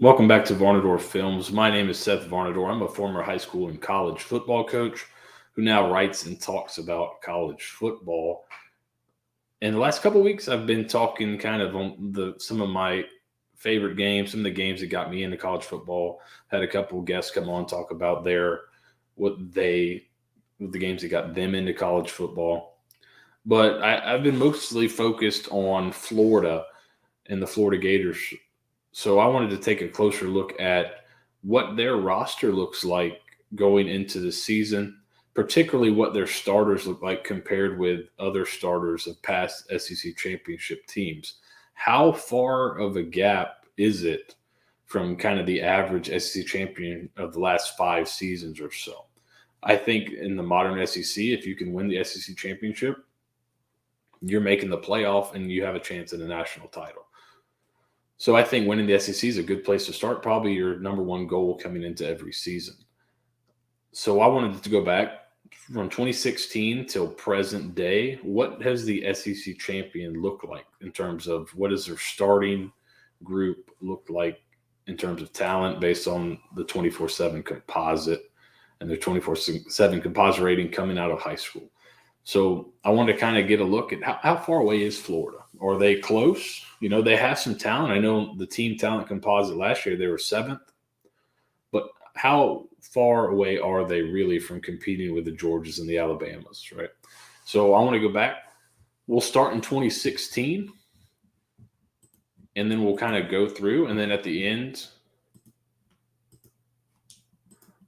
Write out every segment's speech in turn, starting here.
Welcome back to Varnadore Films. My name is Seth Varnadore. I'm a former high school and college football coach who now writes and talks about college football. In the last couple of weeks, I've been talking kind of on some of my favorite games, some of the games that got me into college football. Had a couple of guests come on talk about what they the games that got them into college football. But I've been mostly focused on Florida and the Florida Gators. So I wanted to take a closer look at what their roster looks like going into the season, particularly what their starters look like compared with other starters of past SEC championship teams. How far of a gap is it from kind of the average SEC champion of the last 5 seasons or so? I think in the modern SEC, if you can win the SEC championship, you're making the playoff and you have a chance at a national title. So I think winning the SEC is a good place to start, probably your number one goal coming into every season. So I wanted to go back from 2016 till present day. What has the SEC champion look like in terms of what does their starting group look like in terms of talent based on the 24/7 composite and their 24/7 composite rating coming out of high school? So I wanted to kind of get a look at how far away is Florida? Are they close? They have some talent. I know the team talent composite last year, they were seventh, but how far away are they really from competing with the Georgias and the Alabamas, right? So I want to go back. We'll start in 2016, and then we'll kind of go through. And then at the end,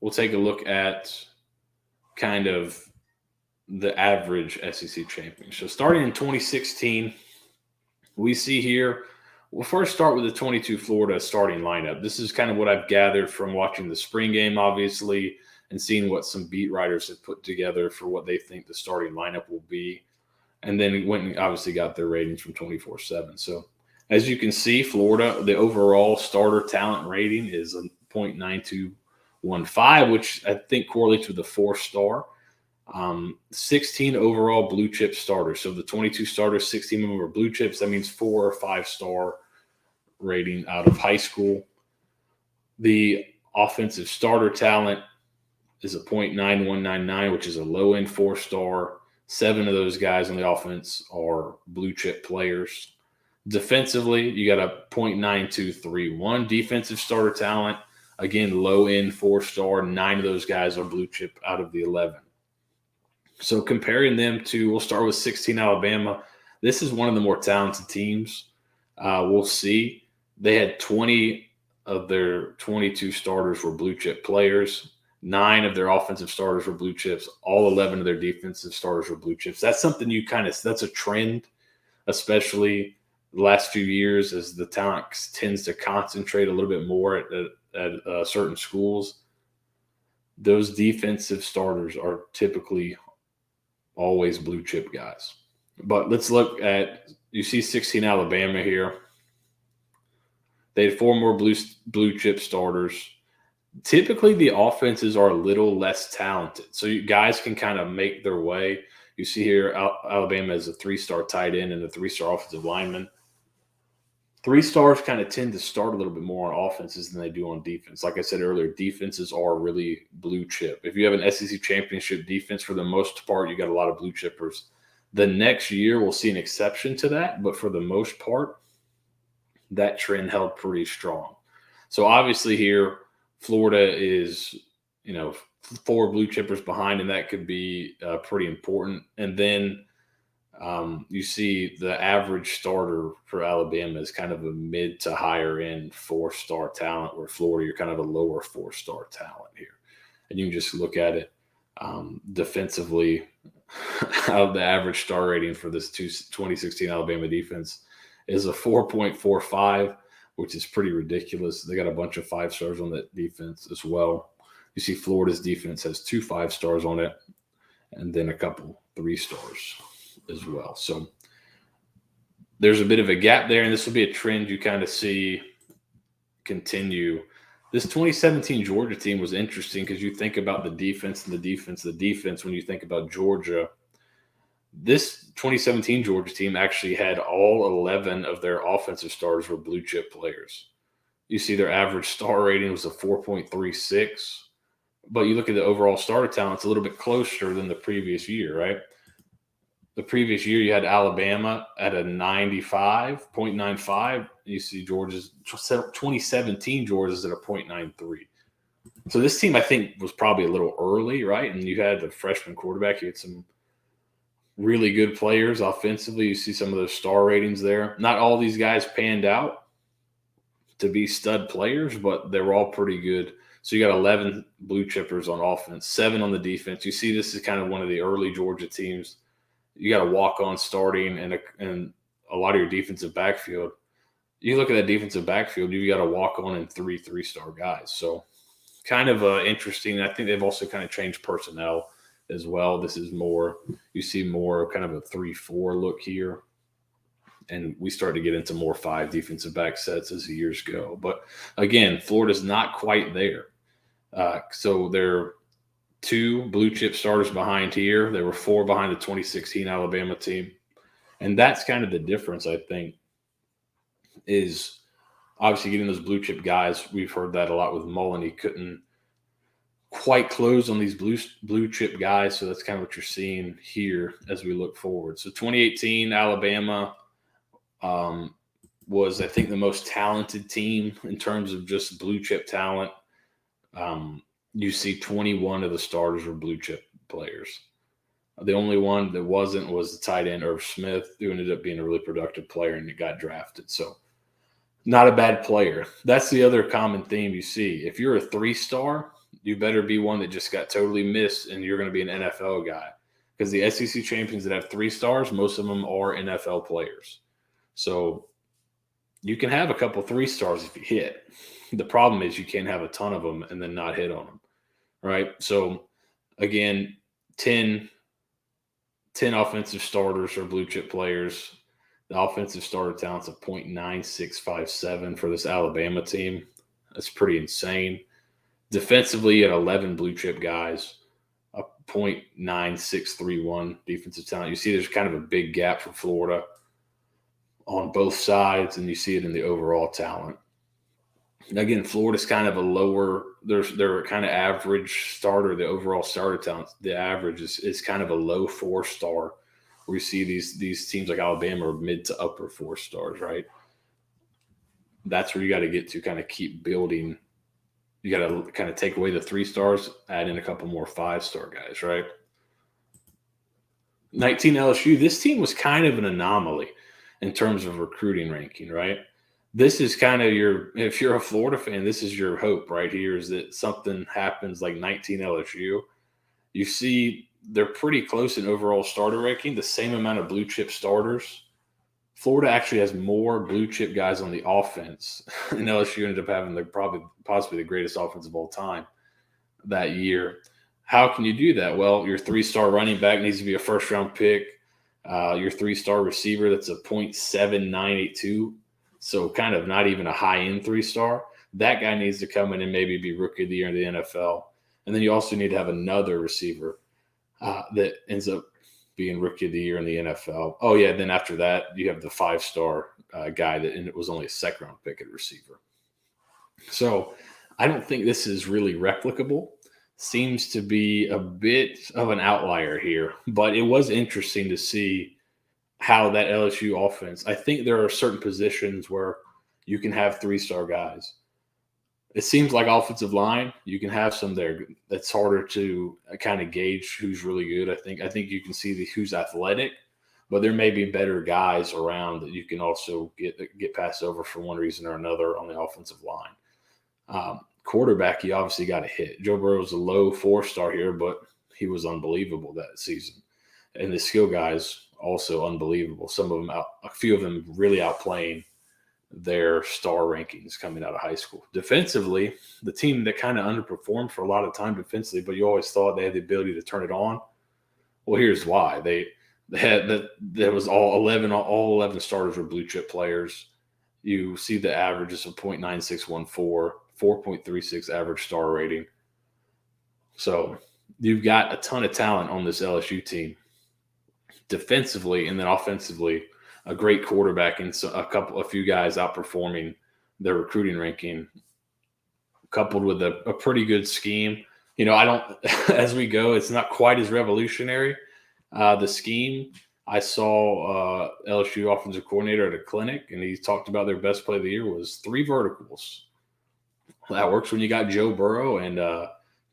we'll take a look at kind of the average SEC champion. So starting in 2016, we see here, we'll first start with the 22 Florida starting lineup. This is kind of what I've gathered from watching the spring game, obviously, and seeing what some beat writers have put together for what they think the starting lineup will be. And then went and obviously got their ratings from 24/7. So as you can see, Florida, the overall starter talent rating is a 0.9215, which I think correlates with the 4-star. 16 overall blue chip starters. So the 22 starters, 16 of them were blue chips. That means 4 or 5-star rating out of high school. The offensive starter talent is a 0.9199, which is a low end 4-star. 7 of those guys on the offense are blue chip players. Defensively, you got a 0.9231 defensive starter talent. Again, low end 4-star. 9 of those guys are blue chip out of the 11. So comparing them to, we'll start with 16 Alabama. This is one of the more talented teams. We'll see. They had 20 of their 22 starters were blue chip players. 9 of their offensive starters were blue chips. All 11 of their defensive starters were blue chips. That's something that's a trend, especially the last few years as the talent tends to concentrate a little bit more at certain schools. Those defensive starters are typically always blue chip guys. But let's look at, you see 16 Alabama here. They had 4 more blue chip starters. Typically, the offenses are a little less talented. So you guys can kind of make their way. You see here, Alabama has a 3-star tight end and a 3-star offensive lineman. 3-stars kind of tend to start a little bit more on offenses than they do on defense. Like I said earlier, defenses are really blue chip. If you have an SEC championship defense, for the most part, you got a lot of blue chippers. The next year, we'll see an exception to that, but for the most part, that trend held pretty strong. So obviously here, Florida is, 4 blue chippers behind, and that could be pretty important. And then you see the average starter for Alabama is kind of a mid to higher end 4-star talent, where Florida, you're kind of a lower 4-star talent here. And you can just look at it defensively. The average star rating for this 2016 Alabama defense is a 4.45, which is pretty ridiculous. They got a bunch of 5-stars on that defense as well. You see Florida's defense has 2 5-stars on it, and then a couple 3-stars as well. So there's a bit of a gap there, and this will be a trend you kind of see continue. This 2017 Georgia team was interesting because you think about the defense when you think about Georgia. This 2017 Georgia team actually had all 11 of their offensive starters were blue chip players. You see their average star rating was a 4.36. But you look at the overall starter talent, it's a little bit closer than the previous year, right? The previous year, you had Alabama at a 95.95. You see Georgia's 2017 Georgia's at a 0.93. So this team, I think, was probably a little early, right? And you had the freshman quarterback. You had some really good players offensively. You see some of those star ratings there. Not all these guys panned out to be stud players, but they were all pretty good. So you got 11 blue chippers on offense, 7 on the defense. You see this is kind of one of the early Georgia teams. You got a walk-on starting and a lot of your defensive backfield. You look at that defensive backfield, you got a walk-on and 3 3-star guys. So kind of interesting. I think they've also kind of changed personnel as well. This is more, you see more kind of a 3-4 look here. And we start to get into more 5 defensive back sets as the years go. But again, Florida's not quite there. So they're 2 blue chip starters behind here. There were 4 behind the 2016 Alabama team. And that's kind of the difference, I think, is obviously getting those blue chip guys. We've heard that a lot with Mullen. He couldn't quite close on these blue chip guys. So that's kind of what you're seeing here as we look forward. So 2018 Alabama was, I think, the most talented team in terms of just blue chip talent. You see 21 of the starters were blue chip players. The only one that wasn't was the tight end, Irv Smith, who ended up being a really productive player and got drafted. So not a bad player. That's the other common theme you see. If you're a 3-star, you better be one that just got totally missed and you're going to be an NFL guy. Because the SEC champions that have 3 stars, most of them are NFL players. So you can have a couple 3 stars if you hit. The problem is you can't have a ton of them and then not hit on them, right? So, again, 10 offensive starters are blue chip players. The offensive starter talent's a 0.9657 for this Alabama team. That's pretty insane. Defensively, at 11 blue chip guys, a 0.9631 defensive talent. You see there's kind of a big gap for Florida on both sides, and you see it in the overall talent. Again, Florida's kind of a lower, they're kind of average starter, the overall starter talent. The average is kind of a low 4-star, where you see these teams like Alabama are mid to upper 4 stars, right? That's where you got to get to kind of keep building. You got to kind of take away the 3 stars, add in a couple more 5-star guys, right? 19 LSU, this team was kind of an anomaly in terms of recruiting ranking, right? This is kind of if you're a Florida fan, this is your hope right here, is that something happens like 19 LSU. You see they're pretty close in overall starter ranking, the same amount of blue chip starters. Florida actually has more blue chip guys on the offense, and LSU ended up having possibly the greatest offense of all time that year. How can you do that? Well, your 3-star running back needs to be a first-round pick. Your 3-star receiver, that's a 0.7982. So kind of not even a high-end 3-star. That guy needs to come in and maybe be rookie of the year in the NFL. And then you also need to have another receiver that ends up being rookie of the year in the NFL. Oh, yeah, then after that, you have the 5-star guy and it was only a second-round pick at receiver. So I don't think this is really replicable. Seems to be a bit of an outlier here. But it was interesting to see how that LSU offense, I think there are certain positions where you can have 3-star guys. It seems like offensive line, you can have some there. That's harder to kind of gauge who's really good. I think you can see who's athletic, but there may be better guys around that you can also get passed over for one reason or another on the offensive line. Quarterback, you obviously got to hit. Joe Burrow was a low 4-star here, but he was unbelievable that season. And the skill guys, also unbelievable. Some of them a few of them really outplaying their star rankings coming out of high school. Defensively, the team that kind of underperformed for a lot of time defensively, but you always thought they had the ability to turn it on. Well, here's why. They had that. There was all 11 starters were blue chip players. You see the averages of 0.9614, 4.36 average star rating. So you've got a ton of talent on this LSU team. Defensively and then offensively, a great quarterback and a few guys outperforming their recruiting ranking, coupled with a pretty good scheme. I don't, as we go, it's not quite as revolutionary. The scheme, I saw LSU offensive coordinator at a clinic, and he talked about their best play of the year was 3 verticals. That works when you got Joe Burrow and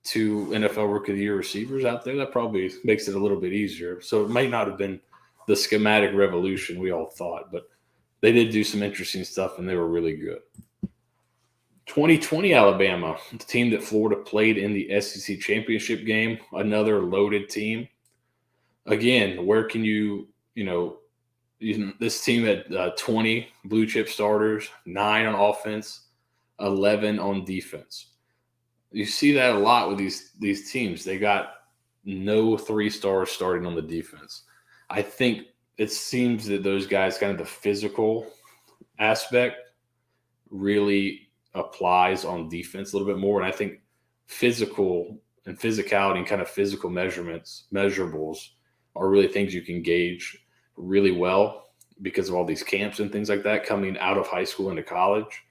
2 NFL Rookie of the Year receivers out there. That probably makes it a little bit easier. So it might not have been the schematic revolution we all thought, but they did do some interesting stuff, and they were really good. 2020 Alabama, the team that Florida played in the SEC championship game, another loaded team. Again, where can this team had 20 blue chip starters, 9 on offense, 11 on defense. You see that a lot with these teams. They got no 3 stars starting on the defense. I think it seems that those guys, kind of the physical aspect, really applies on defense a little bit more. And I think physical and physicality and kind of physical measurables are really things you can gauge really well because of all these camps and things like that coming out of high school into college.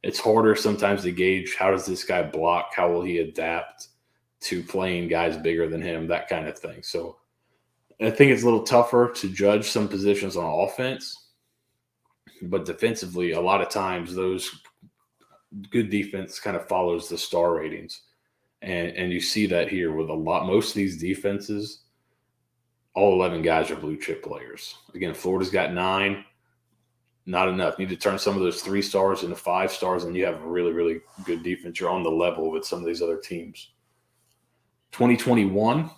It's harder sometimes to gauge how does this guy block, how will he adapt to playing guys bigger than him, that kind of thing. So I think it's a little tougher to judge some positions on offense, but defensively, a lot of times those good defense kind of follows the star ratings. And you see that here with most of these defenses, all 11 guys are blue chip players. Again, Florida's got 9, not enough. You need to turn some of those 3 stars into 5 stars, and you have a really, really good defense. You're on the level with some of these other teams. 2021,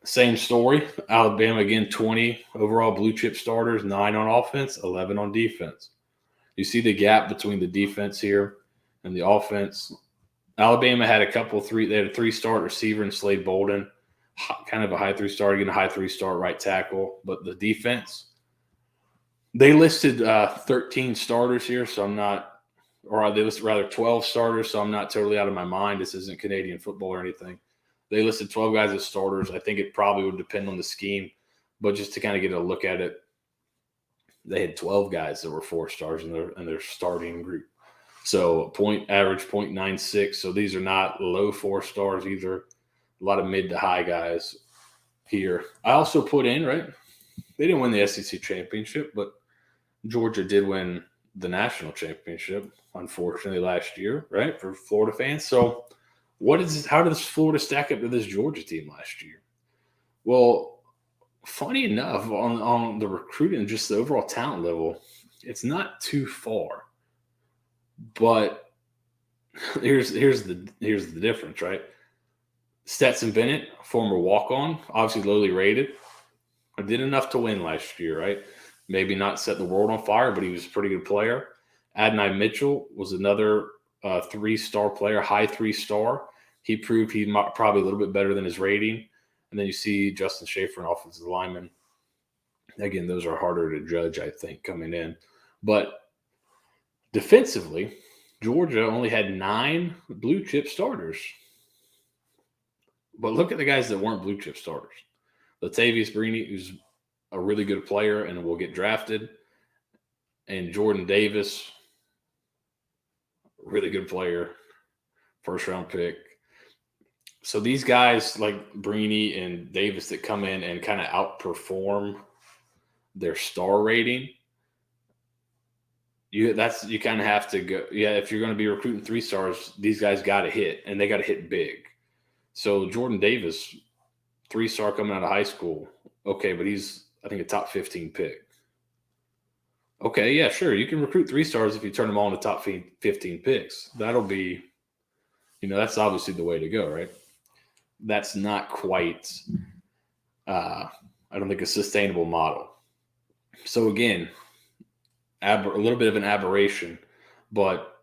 same story. Alabama, again, 20 overall blue chip starters, 9 on offense, 11 on defense. You see the gap between the defense here and the offense. Alabama had they had a 3-star receiver in Slade Bolden, kind of a high 3-star, again, a high 3-star right tackle. But the defense, they listed 13 starters here, so I'm not, or they listed rather 12 starters, so I'm not totally out of my mind. This isn't Canadian football or anything. They listed 12 guys as starters. I think it probably would depend on the scheme, but just to kind of get a look at it, they had 12 guys that were 4 stars in their starting group. So average 0.96. So these are not low 4 stars either. A lot of mid to high guys here. I also put in, right, they didn't win the SEC championship, but Georgia did win the national championship, unfortunately, last year, right, for Florida fans. So how does Florida stack up to this Georgia team last year? Well, funny enough, on the recruiting and just the overall talent level, it's not too far. But here's the difference, right? Stetson Bennett, former walk-on, obviously lowly rated, did enough to win last year, right? Maybe not set the world on fire, but he was a pretty good player. Adonai Mitchell was another 3-star player, high 3-star. He proved he's probably a little bit better than his rating. And then you see Justin Schaefer, an offensive lineman. Again, those are harder to judge, I think, coming in. But defensively, Georgia only had 9 blue chip starters. But look at the guys that weren't blue chip starters. Latavius Brini, who's a really good player and will get drafted. And Jordan Davis, really good player, first-round pick. So these guys like Brini and Davis that come in and kind of outperform their star rating, you kind of have to go. Yeah, if you're going to be recruiting 3 stars, these guys got to hit, and they got to hit big. So Jordan Davis, 3-star coming out of high school. Okay, but he's, I think, a top 15 pick. Okay, yeah, sure. You can recruit 3 stars if you turn them all into top 15 picks. That'll be, that's obviously the way to go, right? That's not quite, I don't think, a sustainable model. So again, a little bit of an aberration, but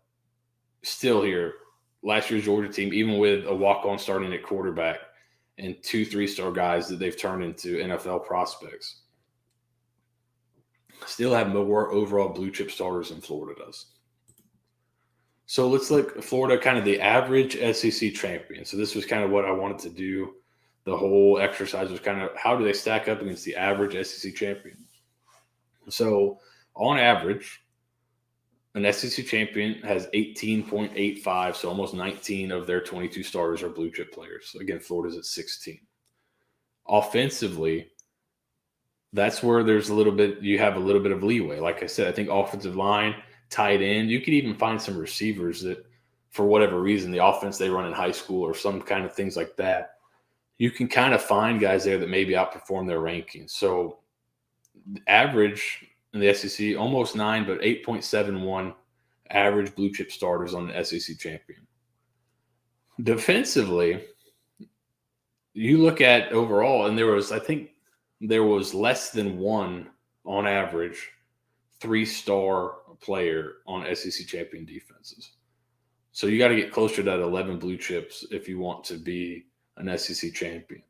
still here, last year's Georgia team, even with a walk-on starting at quarterback and 2 3-star guys that they've turned into NFL prospects, still have more overall blue chip starters than Florida does. So let's look at Florida, kind of the average SEC champion. So this was kind of what I wanted to do. The whole exercise was kind of how do they stack up against the average SEC champion? So on average, an SEC champion has 18.85, so almost 19 of their 22 starters are blue chip players. Again, Florida's at 16. Offensively, that's where you have a little bit of leeway. Like I said, I think offensive line, tight end, you could even find some receivers that, for whatever reason, the offense they run in high school or some kind of things like that, you can kind of find guys there that maybe outperform their rankings. So average in the SEC, almost 9, but 8.71 average blue chip starters on the SEC champion. Defensively, you look at overall, and I think there was less than one on average 3-star player on SEC champion defenses. So you got to get closer to that 11 blue chips if you want to be an SEC champion.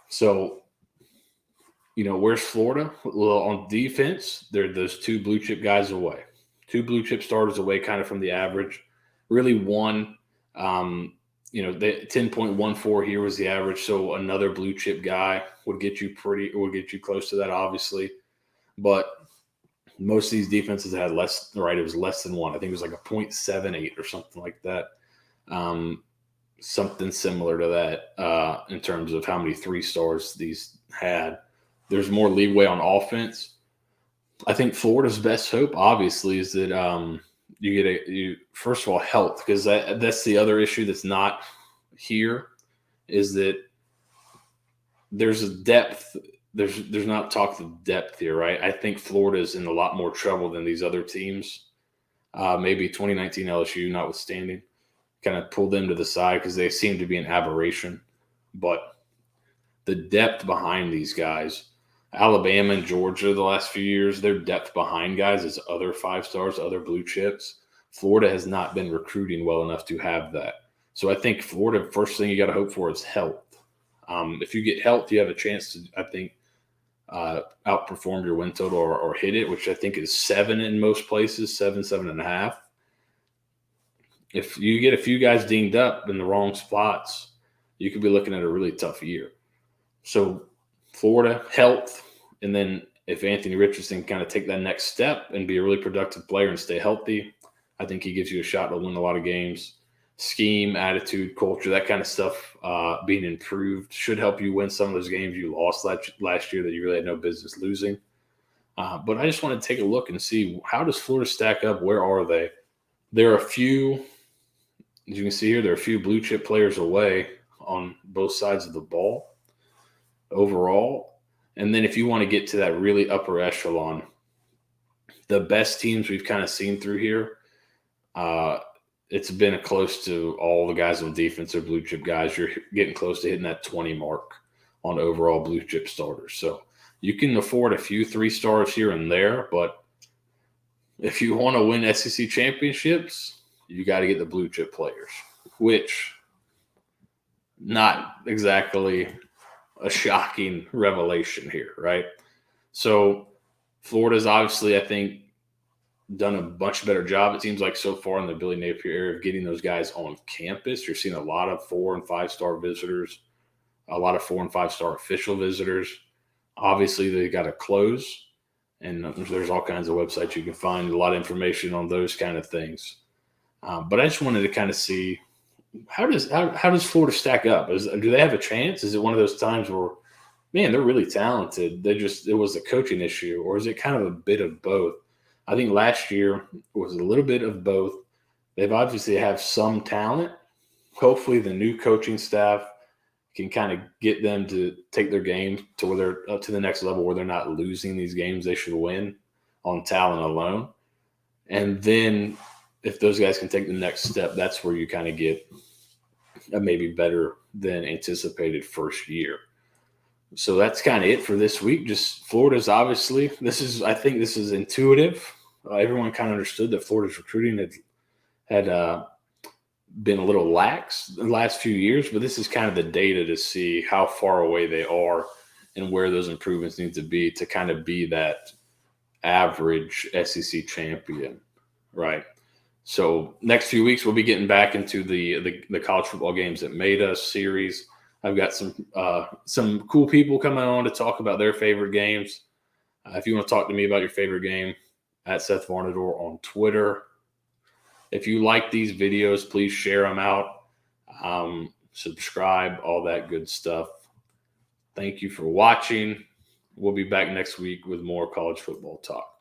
So, where's Florida? Well, on defense, they're those 2 blue chip guys away. 2 blue chip starters away kind of from the average. Really one, the 10.14 here was the average. So another blue chip guy would get you close to that, obviously. But most of these defenses had less, right? It was less than one. I think it was like a 0.78 or something like that. Something similar to that in terms of how many 3-stars these had. There's more leeway on offense. I think Florida's best hope, obviously, is that you first of all, health, because that's the other issue that's not here, is that there's a depth. There's not talk of depth here, right? I think Florida's in a lot more trouble than these other teams. Maybe 2019 LSU notwithstanding, kind of pull them to the side because they seem to be an aberration. But the depth behind these guys, Alabama and Georgia the last few years, their depth behind guys is other 5-stars, other blue chips. Florida has not been recruiting well enough to have that. So I think Florida, first thing you got to hope for is health. If you get health, you have a chance to, I think, outperform your win total or hit it, which I think is 7 in most places, 7.5. If you get a few guys dinged up in the wrong spots, you could be looking at a really tough year. So Florida, health, and then if Anthony Richardson kind of take that next step and be a really productive player and stay healthy, I think he gives you a shot to win a lot of games. Scheme, attitude, culture, that kind of stuff being improved should help you win some of those games you lost last year that you really had no business losing. But I just want to take a look and see, how does Florida stack up? Where are they? There are a few, as you can see here, there are a few blue chip players away on both sides of the ball overall. And then if you want to get to that really upper echelon, the best teams we've kind of seen through here, it's been close to all the guys on defense are blue chip guys. You're getting close to hitting that 20 mark on overall blue chip starters. So you can afford a few 3-stars here and there, but if you want to win SEC championships, you got to get the blue chip players, which not exactly a shocking revelation here, right? So Florida's obviously, I think, done a much better job, it seems like, so far in the Billy Napier area of getting those guys on campus. You're seeing a lot of 4- and 5-star visitors, a lot of 4- and 5-star official visitors. Obviously, they got to close, and there's all kinds of websites you can find a lot of information on those kind of things. But I just wanted to kind of see, how does Florida stack up? Do they have a chance? Is it one of those times where, man, they're really talented, it was a coaching issue, or is it kind of a bit of both? I think last year was a little bit of both. They've obviously have some talent. Hopefully the new coaching staff can kind of get them to take their game to where they're up to the next level, where they're not losing these games they should win on talent alone. And then if those guys can take the next step, that's where you kind of get a maybe better than anticipated first year. So that's kind of it for this week. Just Florida's obviously, I think this is intuitive. Everyone kind of understood that Florida's recruiting had been a little lax the last few years, but this is kind of the data to see how far away they are and where those improvements need to be to kind of be that average SEC champion, right? So next few weeks, we'll be getting back into the college football games that made us series. I've got some cool people coming on to talk about their favorite games. If you want to talk to me about your favorite game, at Seth Varnadore on Twitter. If you like these videos, please share them out. Subscribe, all that good stuff. Thank you for watching. We'll be back next week with more college football talk.